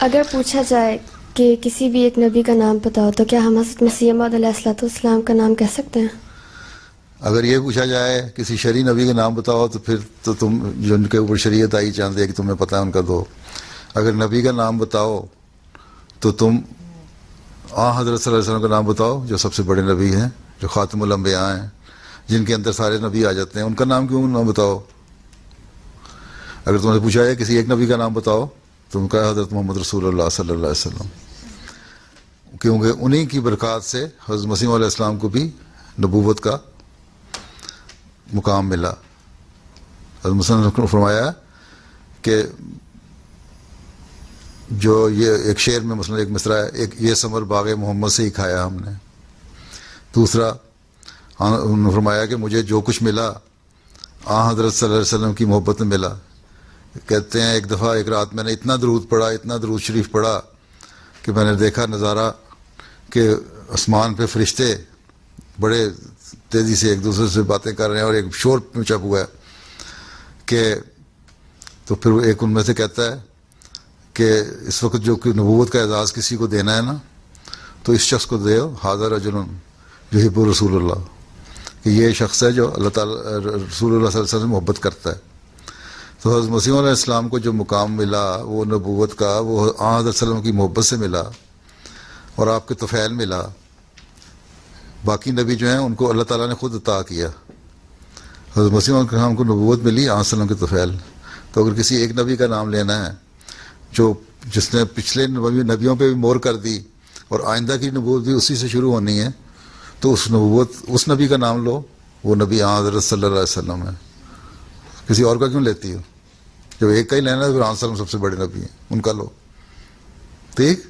اگر پوچھا جائے کہ کسی بھی ایک نبی کا نام بتاؤ تو کیا ہم حضرت مسیح موعود علیہ الصلوۃ والسلام کا نام کہہ سکتے ہیں؟ اگر یہ پوچھا جائے کسی شرعی نبی کا نام بتاؤ تو پھر تو تم جن کے اوپر شریعت آئی چاہتے ہیں کہ تمہیں پتہ ہے ان کا دو. اگر نبی کا نام بتاؤ تو تم حضرت صلی اللہ علیہ وسلم کا نام بتاؤ جو سب سے بڑے نبی ہیں، جو خاتم الانبیاء ہیں، جن کے اندر سارے نبی آ جاتے ہیں. ان کا نام کیوں نہ بتاؤ؟ اگر تم نے پوچھا ہے کسی ایک نبی کا نام بتاؤ تم کہا حضرت محمد رسول اللہ صلی اللہ علیہ وسلم، کیونکہ انہی کی برکات سے حضرت مسیح علیہ السلام کو بھی نبوت کا مقام ملا. حضرت مسیح نے فرمایا کہ جو یہ ایک شعر میں مثلا ایک مصرع ہے، ایک یہ ثمر باغ محمد سے ہی کھایا ہم نے. دوسرا انہوں نے فرمایا کہ مجھے جو کچھ ملا حضرت صلی اللہ علیہ وسلم کی محبت میں ملا. کہتے ہیں ایک دفعہ ایک رات میں نے اتنا درود پڑھا، اتنا درود شریف پڑھا کہ میں نے دیکھا نظارہ کہ آسمان پہ فرشتے بڑے تیزی سے ایک دوسرے سے باتیں کر رہے ہیں اور ایک شور اونچا ہوا ہے کہ تو پھر ایک ان میں سے کہتا ہے کہ اس وقت جو کہ نبوت کا اعزاز کسی کو دینا ہے نا تو اس شخص کو دے حاضر رجل یحب رسول اللہ، کہ یہ شخص ہے جو اللہ تعالیٰ رسول اللہ صلی اللہ علیہ وسلم سے محبت کرتا ہے. تو حضرت مسیح علیہ السلام کو جو مقام ملا وہ نبوت کا، وہ حضرت صلی اللہ علیہ وسلم کی محبت سے ملا اور آپ کے طفیل ملا. باقی نبی جو ہیں ان کو اللہ تعالیٰ نے خود عطا کیا. حضرت مسیح علیہ السلام کو نبوت ملی حضرت صلی اللہ علیہ وسلم کے طفیل. تو اگر کسی ایک نبی کا نام لینا ہے جس نے پچھلے نبیوں پہ بھی مہر کر دی اور آئندہ کی نبوت بھی اسی سے شروع ہونی ہے، تو اس نبی کا نام لو، وہ نبی حضرت صلی اللہ علیہ وسلم ہے. کسی اور کا کیوں لیتی ہو؟ جب ایک کا ہی لینا ہے پھر حضرت صلی اللہ علیہ وسلم سب سے بڑے نبی ہیں، ان کا لو. ٹھیک.